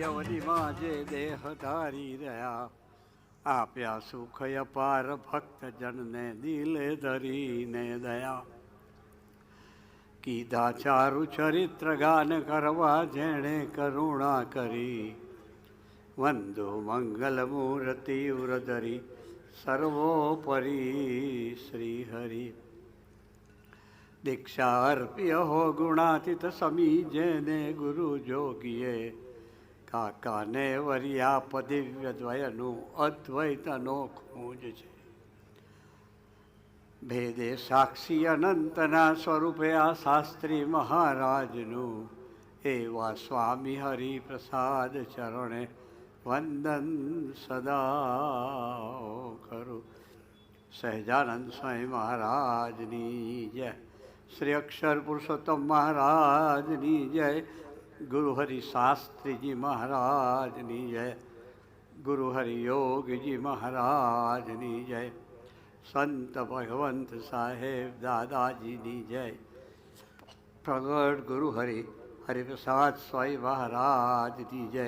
અવનીમાં જે દેહ ધારી રહ્યા, આપ્યા સુખ અપાર ભક્ત જનને દિલે ધરીને દયા. કીધા ચારુ ચરિત્ર ગાન કરવા જેણે કરુણા કરી, વંદો મંગલ મૂર્તિ ઉરધરી સર્વોપરી શ્રી હરિ. દીક્ષા અર્પ્ય હો ગુણાતીત સમી જેને ગુરુ જોગીએ, કાકાને વર્યા પદિવ્ય દ્વયનું અદ્વૈત અનોખું જ છે. ભેદે સાક્ષી અનંતના સ્વરૂપે આ શાસ્ત્રી મહારાજનું, એવા સ્વામી હરિપ્રસાદ ચરણે વંદન સદા કરું. સહજાનંદ સ્વામી મહારાજની જય. શ્રી અક્ષર પુરુષોત્તમ મહારાજની જય. ગુરુ હરિ શાસ્ત્રીજી મહારાજની જય. ગુરુ હરિ યોગજી મહારાજની જય. સંત ભગવંત સાહેબ દાદાજીની જય. પ્રગટ ગુરુ હરિપ્રસાદ સ્વામી મહારાજની જય.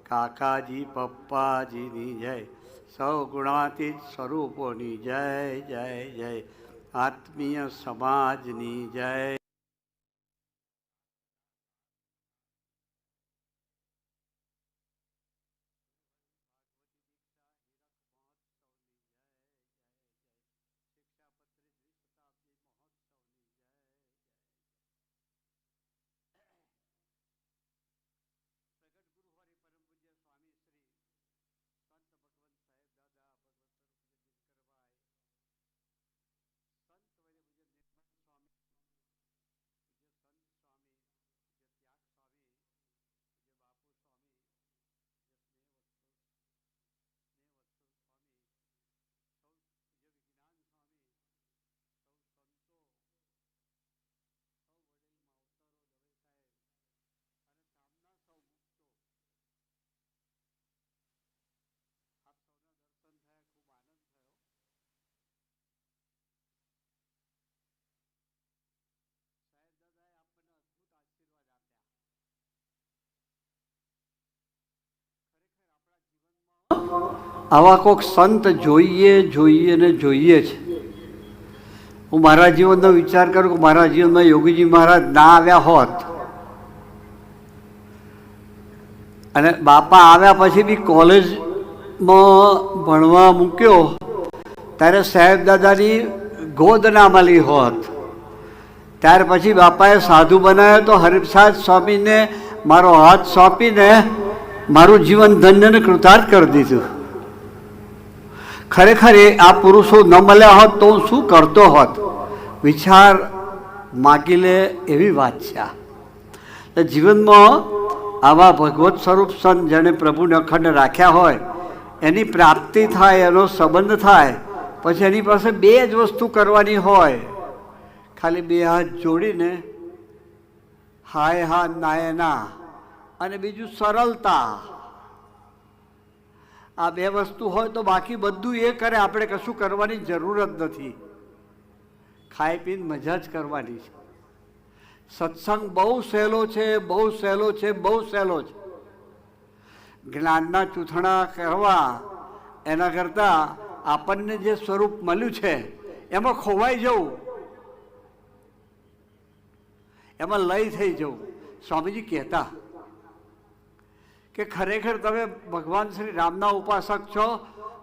કાકાજી પપ્પાજીની જય. સૌ ગુણાતીત સ્વરૂપોની જય જય જય. આત્મીય સમાજની જય. આવા કોઈક સંત જોઈએ જોઈએ ને જોઈએ છે. હું મારા જીવનનો વિચાર કરું કે મારા જીવનમાં યોગીજી મહારાજ ના આવ્યા હોત, અને બાપા આવ્યા પછી બી કોલેજમાં ભણવા મૂક્યો ત્યારે સાહેબ દાદાની ગોદ ના મળી હોત, ત્યાર પછી બાપાએ સાધુ બનાવ્યો તો હરિપ્રસાદ સ્વામીને મારો હાથ સોંપીને મારું જીવન ધન્યને કૃતાર્થ કરી દીધું. ખરેખર આ પુરુષો ન મળ્યા હોત તો હું શું કરતો હોત? વિચાર માગી લે એવી વાત છે. જીવનમાં આવા ભગવત સ્વરૂપ સંત જેણે પ્રભુને અખંડ રાખ્યા હોય એની પ્રાપ્તિ થાય, એનો સંબંધ થાય, પછી એની પાસે બે જ વસ્તુ કરવાની હોય, ખાલી બે હાથ જોડીને હાય હા નાય ના, અને બીજું સરળતા. આ બે વસ્તુ હોય તો બાકી બધું એ કરે, આપણે કશું કરવાની જરૂર જ નથી. ખાઈ પીને મજા જ કરવાની છે. સત્સંગ બહુ સહેલો છે, બહુ સહેલો છે, બહુ સહેલો છે. જ્ઞાનના ચૂંથણા કરવા એના કરતાં આપણને જે સ્વરૂપ મળ્યું છે એમાં ખોવાઈ જવું, એમાં લય થઈ જવું. સ્વામીજી કહેતા કે ખરેખર તમે ભગવાન શ્રી રામના ઉપાસક છો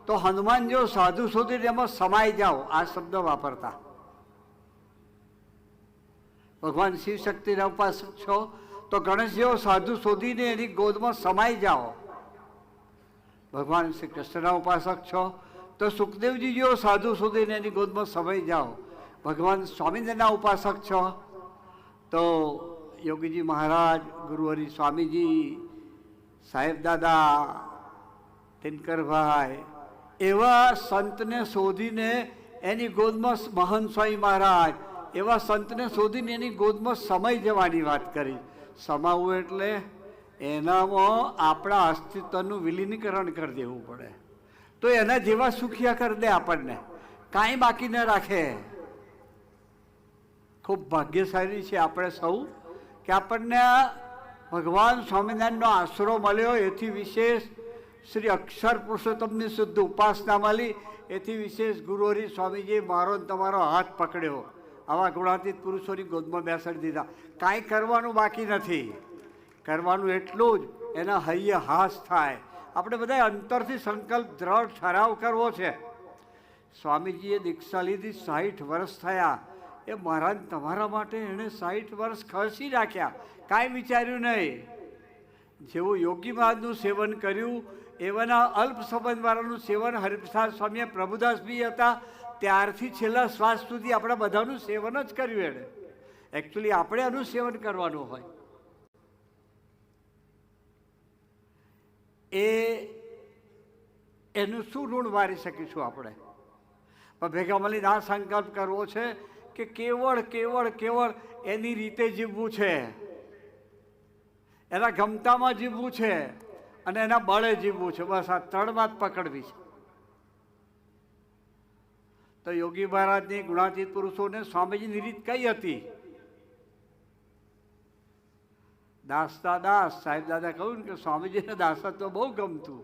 તો હનુમાન જેવો સાધુ શોધીને એમાં સમાઈ જાઓ. આ શબ્દ વાપરતા. ભગવાન શિવ શક્તિના ઉપાસક છો તો ગણેશ જેવો સાધુ શોધીને એની ગોદમાં સમાઈ જાઓ. ભગવાન શ્રી કૃષ્ણના ઉપાસક છો તો સુખદેવજી જેવો સાધુ શોધીને એની ગોદમાં સમાઈ જાઓ. ભગવાન સ્વામિનારાયણના ઉપાસક છો તો યોગીજી મહારાજ, ગુરુ હરિ સ્વામીજી, સાહેબ દાદા, દિનકરભાઈ એવા સંતને શોધીને એની ગોદમાં, મહંત સ્વામી મહારાજ એવા સંતને શોધીને એની ગોદમાં સમાઈ જવાની વાત કરી. સમાવવું એટલે એનામાં આપણા અસ્તિત્વનું વિલીનીકરણ કરી દેવું પડે, તો એના જેવા સુખિયા કરી દે આપણને, કાંઈ બાકી ન રાખે. ખૂબ ભાગ્યશાળી છે આપણે સૌ કે આપણને ભગવાન સ્વામિનારાયણનો આશરો મળ્યો એથી વિશેષ શ્રી અક્ષર પુરુષોત્તમની શુદ્ધ ઉપાસના મળી એથી વિશેષ ગુરુહરિ સ્વામીજીએ મારો તમારો હાથ પકડ્યો, આવા ગુણાતીત પુરુષોની ગોદમાં બેસાડી દીધા. કાંઈ કરવાનું બાકી નથી, કરવાનું એટલું જ એના હૈયે હાસ થાય. આપણે બધા અંતરથી સંકલ્પ દ્રઢ ઠરાવ કરવો છે. સ્વામીજીએ દીક્ષા લીધી 60 વર્ષ થયા, એ મહારાજ તમારા માટે એણે 60 વર્ષ ખર્ચી રાખ્યા, કાંઈ વિચાર્યું નહીં. જેવું યોગી મહારાજનું સેવન કર્યું એવાના અલ્પ સંબંધવાળાનું સેવન હરિપ્રસાદ સ્વામીએ પ્રભુદાસજી હતા ત્યારથી છેલ્લા શ્વાસ સુધી આપણા બધાનું સેવન જ કર્યું એણે. એકચ્યુઅલી આપણે આનું સેવન કરવાનું હોય. એનું શું ઋણ વારી શકીશું આપણે? પણ ભેગા મળીને આ સંકલ્પ કરવો છે કે કેવળ કેવળ કેવળ એની રીતે જીવવું છે, એના ગમતામાં જીવવું છે અને એના બળે જીવવું છે. બસ આ 3 વાત પકડવી છે. તો યોગી મહારાજની ગુણાતીત પુરુષોને સ્વામીજીની રીત કઈ હતી? દાસતા દાસ. સાહેબ દાદા કહ્યું ને કે સ્વામીજીને દાસત્વ બહુ ગમતું.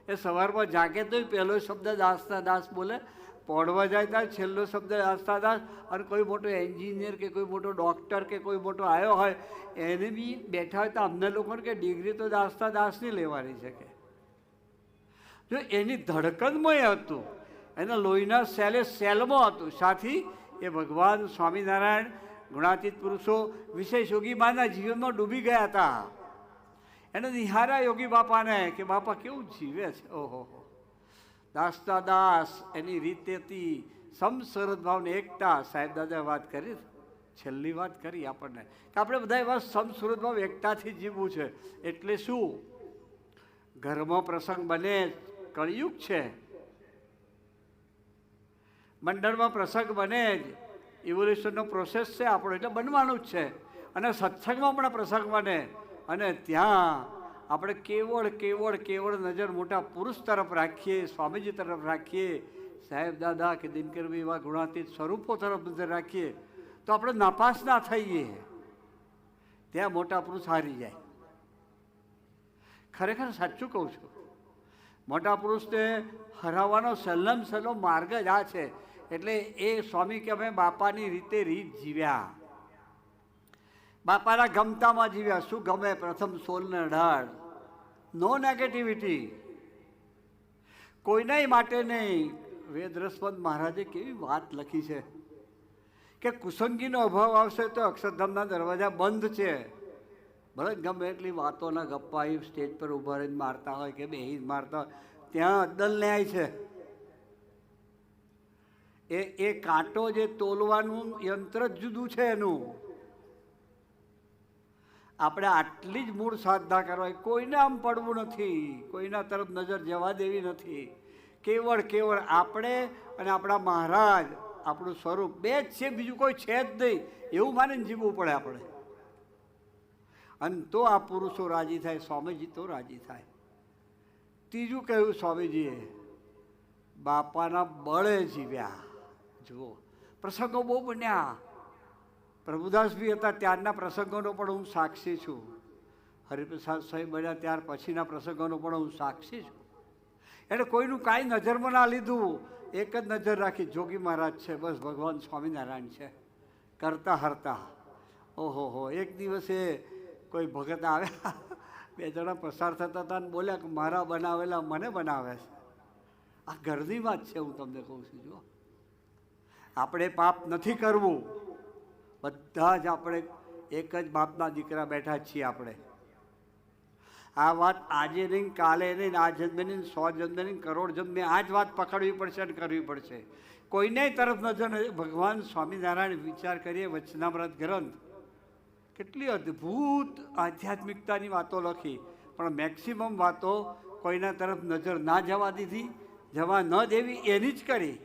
એ સવારમાં જાગે તો પહેલો શબ્દ દાસતા દાસ બોલે, પોડવા જાય ત્યાં છેલ્લો શબ્દ દાસતા દાસ. અને કોઈ મોટો એન્જિનિયર કે કોઈ મોટો ડૉક્ટર કે કોઈ મોટો આવ્યો હોય એને બી બેઠા હોય તો અમને લોકોને કે ડિગ્રી તો દાસતા દાસની લેવાની છે કે. જો એની ધડકનમાં એ હતું, એના લોહીના સેલમાં હતું. સાથી એ ભગવાન સ્વામિનારાયણ ગુણાતીત પુરુષો વિશેષ યોગી બાના જીવનમાં ડૂબી ગયા હતા. એને નિહારા યોગી બાપાને કે બાપા કેવું જીવે છે. ઓહો, દાસતા દાસ એની રીતે હતી. સમસરદ ભાવને એકતા. સાહેબ દાદાએ વાત કરી, છેલ્લી વાત કરી આપણને કે આપણે બધા એવા સમસુરત ભાવ એકતાથી જીવવું છે. એટલે શું? ઘરમાં પ્રસંગ બને, કળિયુગ છે, મંડળમાં પ્રસંગ બને જ, ઇવોલ્યુશનનો પ્રોસેસ છે આપણો, એટલે બનવાનું જ છે. અને સત્સંગમાં પણ પ્રસંગ બને અને ત્યાં આપણે કેવળ કેવળ કેવળ નજર મોટા પુરુષ તરફ રાખીએ, સ્વામીજી તરફ રાખીએ, સાહેબ દાદા કે દિનકરભાઈ એવા ગુણાતીત સ્વરૂપો તરફ નજર રાખીએ તો આપણે નાપાસ ના થઈએ. ત્યાં મોટા પુરુષ હારી જાય. ખરેખર સાચું કહું છું. મોટા પુરુષને હરાવવાનો સહેલો માર્ગ જ આ છે. એટલે એ સ્વામી કે અમે બાપાની રીતે રીત જીવ્યા, બાપાના ગમતામાં જીવ્યા. શું ગમે? પ્રથમ સોલને અઢાર, નો નેગેટિવિટી, કોઈના માટે નહીં. વેદ રસપંત મહારાજે કેવી વાત લખી છે કે કુસંગીનો અભાવ આવશે તો અક્ષરધામના દરવાજા બંધ છે. ભલે ગમે એટલી વાતોના ગપ્પા એ સ્ટેજ પર ઊભા રહીને મારતા હોય કે બેહી મારતા હોય, ત્યાં અદ્દલ ન્યાય છે. એ કાંટો જે તોલવાનું યંત્ર જ જુદું છે એનું. આપણે આટલી જ મૂળ સાધના કરવાય, કોઈને આમ પડવું નથી, કોઈના તરફ નજર જવા દેવી નથી. કેવળ કેવળ આપણે અને આપણા મહારાજ, આપણું સ્વરૂપ બે જ છે, બીજું કોઈ છે જ નહીં એવું માનીને જીવવું પડે આપણે. અને તો આ પુરુષો રાજી થાય, સ્વામીજી તો રાજી થાય. ત્રીજું કહ્યું સ્વામીજીએ, બાપાના બળે જીવ્યા. જુઓ, પ્રસંગો બહુ બન્યા. પ્રભુદાસ બી હતા ત્યારના પ્રસંગોનો પણ હું સાક્ષી છું. હરિપ્રસાદ સાહેબ બન્યા ત્યાર પછીના પ્રસંગોનો પણ હું સાક્ષી છું. એટલે કોઈનું કાંઈ નજરમાં ના લીધું, એક જ નજર રાખી, જોગી મહારાજ છે, બસ ભગવાન સ્વામિનારાયણ છે, કરતા હરતા. ઓહો, એક દિવસે કોઈ ભગત આવ્યા, 2 જણા પસાર થતા હતા અને બોલ્યા કે મારા બનાવેલા મને બનાવે છે. આ ઘરની વાત છે, હું તમને કહું છું. જો આપણે પાપ નથી કરવું, બધા જ આપણે એક જ બાપના દીકરા બેઠા છીએ. આપણે આ વાત આજે નહીં, કાલે નહીં, આ જન્મે નહીં, 100 જન્મે નહીં, કરોડ જન્મે આ જ વાત પકડવી પડશે અને કરવી પડશે. કોઈને તરફ નજર. ભગવાન સ્વામિનારાયણ વિચાર કરીએ, વચનામૃત ગ્રંથ કેટલી અદ્ભુત આધ્યાત્મિકતાની વાતો લખી, પણ મેક્સિમમ વાતો કોઈના તરફ નજર ના જવા દીધી, જવા ન દેવી એની જ કરી.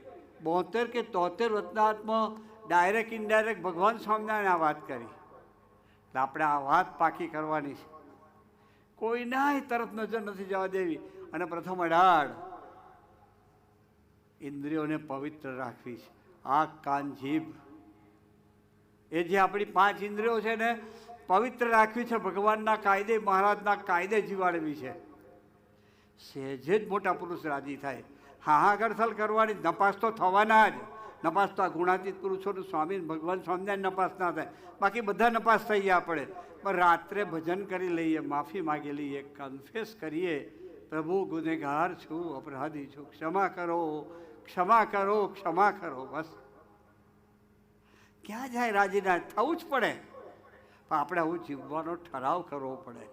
72 કે 73 વચનાત્મા ડાયરેક્ટ ઇનડાયરેક્ટ ભગવાન સ્વામિનારાયણ આ વાત કરી. એટલે આપણે આ વાત પાકી કરવાની છે, કોઈના તરફ નજર નથી જવા દેવી. અને પ્રથમ 18 ઇન્દ્રિયોને પવિત્ર રાખવી છે. આંખ, કાન, જીભ, એ જે આપણી 5 ઇન્દ્રિયો છે ને, પવિત્ર રાખવી છે, ભગવાનના કાયદે મહારાજના કાયદે જીવાડવી છે. સહેજે જ મોટા પુરુષ રાજી થાય. હાહાગરથલ કરવાની, નપાસ તો થવાના જ. નપાસ તો આ ગુણાતીત પુરુષોનું સ્વામી ભગવાન સ્વામિનારાયણ નપાસ ના થાય, બાકી બધા નપાસ થઈ ગયા આપણે. પણ રાત્રે ભજન કરી લઈએ, માફી માગી લઈએ, કન્ફેસ કરીએ, પ્રભુ ગુનેગાર છું, અપરાધી છું, ક્ષમા કરો, ક્ષમા કરો, ક્ષમા કરો. બસ ક્યાં જાય રાજીના, થવું જ પડે. પણ આપણે આવું જીવવાનો ઠરાવ કરવો પડે.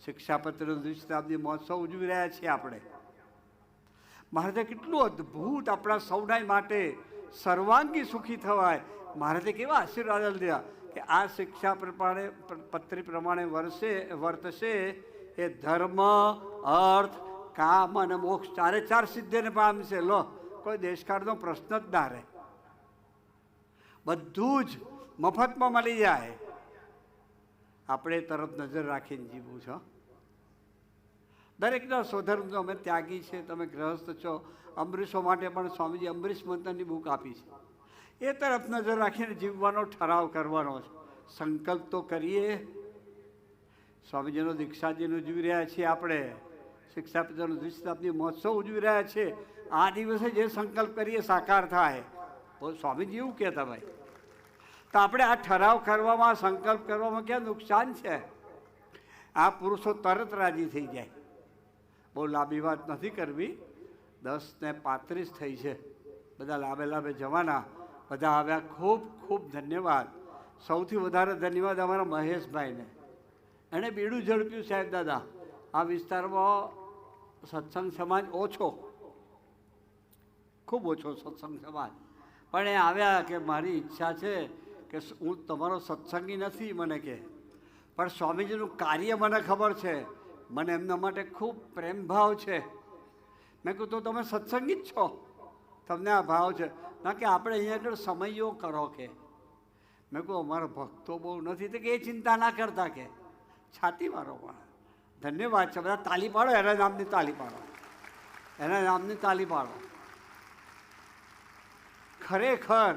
શિક્ષાપત્રનો દ્વિશતાબ્દી મહોત્સવ ઉજવી રહ્યા છીએ આપણે. મહારાજે કેટલું અદ્ભુત આપણા સૌના માટે સર્વાંગી સુખી થવાય. મહારાજે કેવા આશીર્વાદ દીધા કે આ શિક્ષા પત્રી પ્રમાણે વર્તશે એ ધર્મ, અર્થ, કામ અને મોક્ષ ચારે ચાર સિદ્ધિને પામશે. લો, કોઈ દેશકાળનો પ્રશ્ન જ ના રહે, બધું જ મફતમાં મળી જાય. આપણે તરફ નજર રાખીને જીવવું છો. દરેકના સ્વધર્મ અમે ત્યાગી છે, તમે ગ્રહસ્થ છો. અમરીશો માટે પણ સ્વામીજી અમરીશ મંથનની બુક આપી છે. એ તરફ નજર રાખીને જીવવાનો ઠરાવ કરવાનો છે. સંકલ્પ તો કરીએ. સ્વામીજીનો દીક્ષાજીને ઉજવી રહ્યા છીએ આપણે, શિક્ષાપત્રનો દ્વિશતાબ્દી મહોત્સવ ઉજવી રહ્યા છીએ. આ દિવસે જે સંકલ્પ કરીએ સાકાર થાય. તો સ્વામીજી એવું કહેતા ભાઈ, તો આપણે આ ઠરાવ કરવામાં, સંકલ્પ કરવામાં ક્યાં નુકસાન છે? આ પુરુષો તરત રાજી થઈ જાય. બહુ લાંબી વાત નથી કરવી. 10:35 થઈ છે. બધા લાભે લાભે જવાના. બધા આવ્યા, ખૂબ ખૂબ ધન્યવાદ. સૌથી વધારે ધન્યવાદ અમારા મહેશભાઈને. એણે બીડું ઝડપ્યું સાહેબ દાદા. આ વિસ્તારમાં સત્સંગ સમાજ ઓછો, ખૂબ ઓછો સત્સંગ સમાજ. પણ એ આવ્યા કે મારી ઈચ્છા છે કે હું તમારો સત્સંગી નથી, મને કે, પણ સ્વામીજીનું કાર્ય મને ખબર છે, મને એમના માટે ખૂબ પ્રેમ ભાવ છે. મેં કહ્યું તો તમે સત્સંગી જ છો, તમને આ ભાવ છે ના કે આપણે અહીંયા આગળ સમયો કરો કે. મેં કહું અમારા ભક્તો બહુ નથી, તો કે એ ચિંતા ના કરતા, કે છાતી મારો. પણ ધન્યવાદ છે. બધા તાલી પાડો, એના નામની તાલી પાડો, એના નામની તાલી પાડો. ખરેખર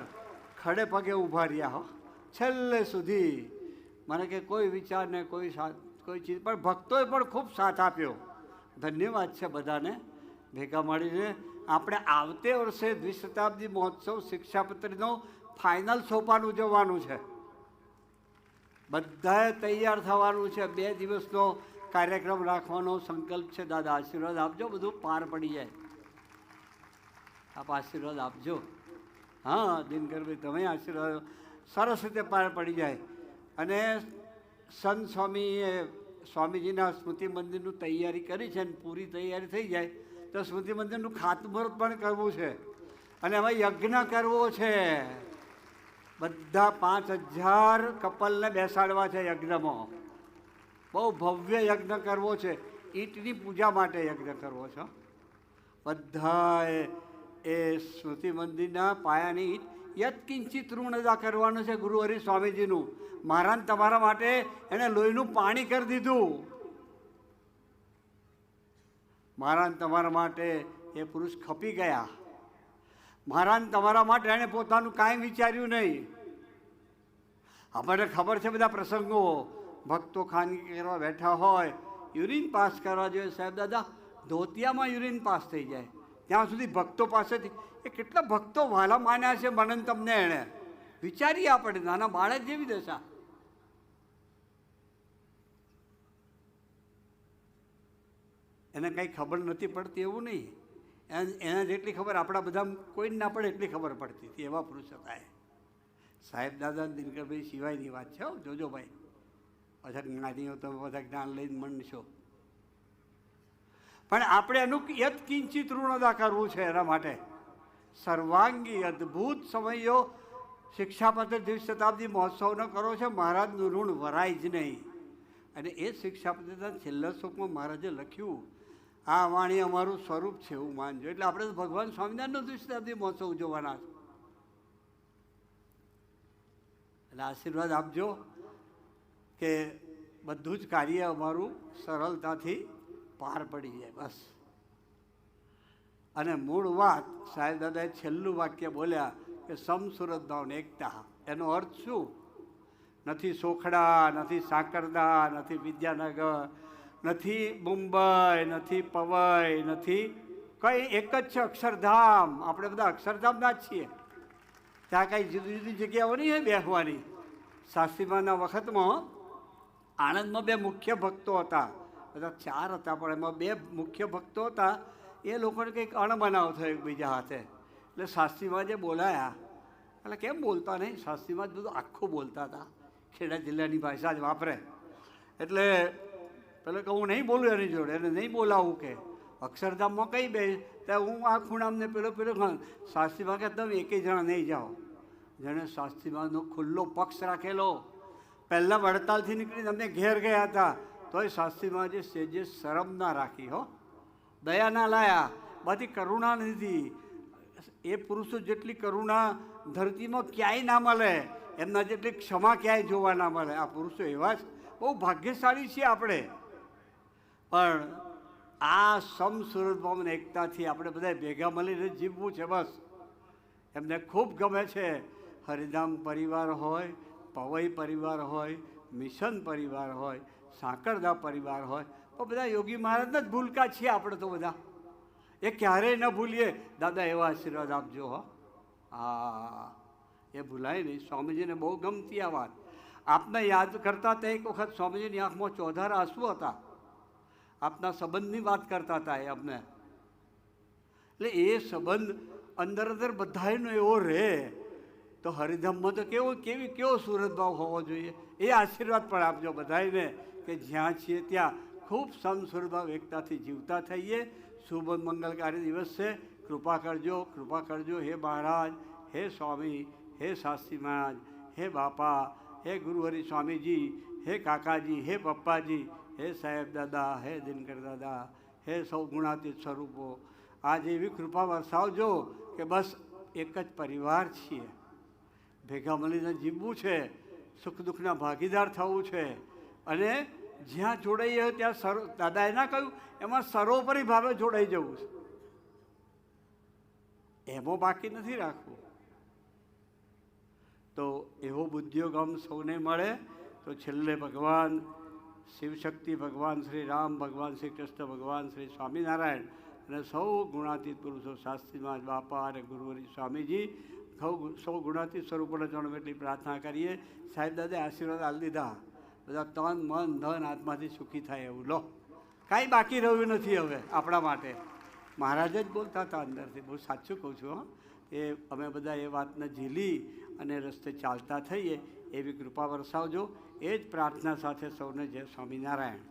ખડે પગે ઊભા રહ્યા હો છેલ્લે સુધી. મને કે કોઈ વિચાર ને કોઈ ચીજ, પણ ભક્તોએ પણ ખૂબ સાથ આપ્યો. ધન્યવાદ છે બધાને. ભેગા મળીને આપણે આવતે વર્ષે દ્વિશતાબ્દી મહોત્સવ શિક્ષાપત્રીનો ફાઇનલ સોપાન ઉજવવાનું છે. બધાએ તૈયાર થવાનું છે. 2 દિવસનો કાર્યક્રમ રાખવાનો સંકલ્પ છે. દાદા આશીર્વાદ આપજો, બધું પાર પડી જાય. આપ આશીર્વાદ આપજો. હા દિનકરભાઈ, તમે આશીર્વાદ, સરસ રીતે પાર પડી જાય. અને સંત સ્વામીએ સ્વામીજીના સ્મૃતિ મંદિરનું તૈયારી કરી છે, અને પૂરી તૈયારી થઈ જાય તો સ્મૃતિ મંદિરનું ખાતમુહૂર્ત પણ કરવું છે. અને એમાં યજ્ઞ કરવો છે. બધા 5000 કપલને બેસાડવા છે યજ્ઞમાં. બહુ ભવ્ય યજ્ઞ કરવો છે. ઈંટની પૂજા માટે યજ્ઞ કરવો છે. બધાએ એ સ્મૃતિ મંદિરના પાયાની ઈંટ યત્કિંચિત ઋણ અદા કરવાનું છે. ગુરુ હરિ સ્વામીજીનું, મહારાજ તમારા માટે એને લોહીનું પાણી કરી દીધું. મહારાજ તમારા માટે એ પુરુષ ખપી ગયા. મહારાજ તમારા માટે એણે પોતાનું કાંઈ વિચાર્યું નહીં. આપણને ખબર છે બધા પ્રસંગો, ભક્તો ખાનગી કરવા બેઠા હોય, યુરિન પાસ કરવા જોઈએ. સાહેબ દાદા, ધોતિયામાં યુરિન પાસ થઈ જાય, ત્યાં સુધી ભક્તો પાસેથી એ કેટલા ભક્તો વાલા માન્યા છે મને તમને. એણે વિચારીએ આપણે, નાના બાળક જેવી દશા. એને કંઈ ખબર નથી પડતી એવું નહીં. એના જેટલી ખબર આપણા બધા કોઈને ના પડે એટલી ખબર પડતી હતી. એવા પુરુષ હતા એ. સાહેબ દાદા દિનકરભાઈ સિવાયની વાત છે. જોજો ભાઈ, પાછા જ્ઞાનીઓ તમે બધા જ્ઞાન લઈને મનશો. પણ આપણે એનું યત્કિંચિત ઋણ અદા કરવું છે. એના માટે સર્વાંગી અદ્ભુત સમયો શિક્ષાપત્ર દ્વિશતાબ્દી મહોત્સવનો કરો છે. મહારાજનું ઋણ વરાય જ નહીં. અને એ શિક્ષાપત્રના છેલ્લા શ્લોકમાં મહારાજે લખ્યું, આ વાણી અમારું સ્વરૂપ છે એવું માનજો. એટલે આપણે તો ભગવાન સ્વામિનારાયણનો દ્વિશતાબ્દી મહોત્સવ ઉજવવાના છે. એટલે આશીર્વાદ આપજો કે બધું જ કાર્ય અમારું સરળતાથી પાર પડી જાય. બસ. અને મૂળ વાત સાહેબ દાદાએ છેલ્લું વાક્ય બોલ્યા કે સમસુરત ભાવને એકતા. એનો અર્થ શું? નથી સોખડા, નથી સાકરદા, નથી વિદ્યાનગર, નથી મુંબઈ, નથી પવઈ, નથી કંઈ, એક જ છે અક્ષરધામ. આપણે બધા અક્ષરધામના જ છીએ. ત્યાં કાંઈ જુદી જુદી જગ્યાઓ નહીં હોય બેસવાની. શાસ્ત્રીમાના વખતમાં આણંદમાં 2 મુખ્ય ભક્તો હતા, બધા 4 હતા, પણ એમાં 2 મુખ્ય ભક્તો હતા. એ લોકોને કંઈક અણબનાવ થયો એકબીજા હાથે. એટલે શાસ્ત્રીમાં જે બોલાયા, એટલે કેમ બોલતા નહીં, શાસ્ત્રીમાં જ બધું આખું બોલતા હતા, ખેડા જિલ્લાની ભાષા જ વાપરે. એટલે પેલો કે હું નહીં બોલું એની જોડે, એને નહીં બોલાવું કે અક્ષરધામમાં કઈ બે ત્યાં હું આ ખૂણામને પેલો શાસ્ત્રીમાં કે તમે એકેય જણા નહીં જાઓ. જેણે શાસ્ત્રીમાંનો ખુલ્લો પક્ષ રાખેલો, પહેલાં વડતાલથી નીકળીને અમને ઘેર ગયા હતા, તોય શાસ્ત્રીમાં જે સેજે શરમ ના રાખી, હો, દયા ના લાયા, બધી કરુણા નથી. એ પુરુષો જેટલી કરુણા ધરતીમાં ક્યાંય ના મળે, એમના જેટલી ક્ષમા ક્યાંય જોવા ના મળે. આ પુરુષો એવા જ બહુ ભાગ્યશાળી છીએ આપણે. પણ આ સમસુરતભાવને એકતાથી આપણે બધા ભેગા મળીને જીવવું છે બસ. એમને ખૂબ ગમે છે. હરિધામ પરિવાર હોય, પવઈ પરિવાર હોય, મિશન પરિવાર હોય, સાંકરદા પરિવાર હોય, તો બધા યોગી મહારાજના જ ભૂલકા છીએ આપણે તો બધા. એ ક્યારેય ન ભૂલીએ. દાદા એવા આશીર્વાદ આપજો. હો, હા, એ ભૂલાય નહીં. સ્વામીજીને બહુ ગમતી આ વાત. આપને યાદ કરતા હતા, એક વખત સ્વામીજીની આંખમાં ચોધાર આંસુ હતા. આપના સંબંધની વાત કરતા હતા એ અમને. એટલે એ સંબંધ અંદર અંદર બધાનો એવો રહે તો હરિધામમાં તો કેવો સુરતભાવ હોવો જોઈએ. એ આશીર્વાદ પણ આપજો બધાને કે જ્યાં છીએ ત્યાં ખૂબ સમસુરતભાવ એકતાથી જીવતા થઈએ. શુભ મંગલકારી દિવસ છે. કૃપા કરજો હે મહારાજ, હે સ્વામી, હે શાસ્ત્રી મહારાજ, હે બાપા, હે ગુરુહરિ સ્વામીજી, હે કાકાજી, હે પપ્પાજી, હે સાહેબ દાદા, હે દિનકર દાદા, હે સૌ ગુણાતીત સ્વરૂપો, આજે એવી કૃપા વરસાવજો કે બસ એક જ પરિવાર છીએ, ભેગા મળીને જીવવું છે, સુખ દુઃખના ભાગીદાર થવું છે. અને જ્યાં જોડાઈએ ત્યાં દાદાએ ના કહ્યું એમાં સર્વોપરી ભાવે જોડાઈ જવું છે. એમાં બાકી નથી રાખવું. તો એવો બુદ્ધિયોગમ સૌને મળે તો છેલ્લે ભગવાન શિવશક્તિ, ભગવાન શ્રી રામ, ભગવાન શ્રી કૃષ્ણ, ભગવાન શ્રી સ્વામિનારાયણ અને સૌ ગુણાતીત પુરુષો, શાસ્ત્રીમાં બાપા અને ગુરુહરિ સ્વામીજી, સૌ ગુણાતીત સ્વરૂપોને ચરણ એટલી પ્રાર્થના કરીએ. સાહેબ દાદાએ આશીર્વાદ આપી દીધા. બધા તન મન ધન આત્માથી સુખી થાય એવું. લો, કાંઈ બાકી રહ્યું નથી હવે આપણા માટે. મહારાજ જ બોલતા હતા અંદરથી. બહુ સાચું કહું છું. એ અમે બધા એ વાતને ઝીલી અને રસ્તે ચાલતા થઈએ એવી કૃપા વરસાવજો. એ જ પ્રાર્થના સાથે સૌને જય સ્વામિનારાયણ.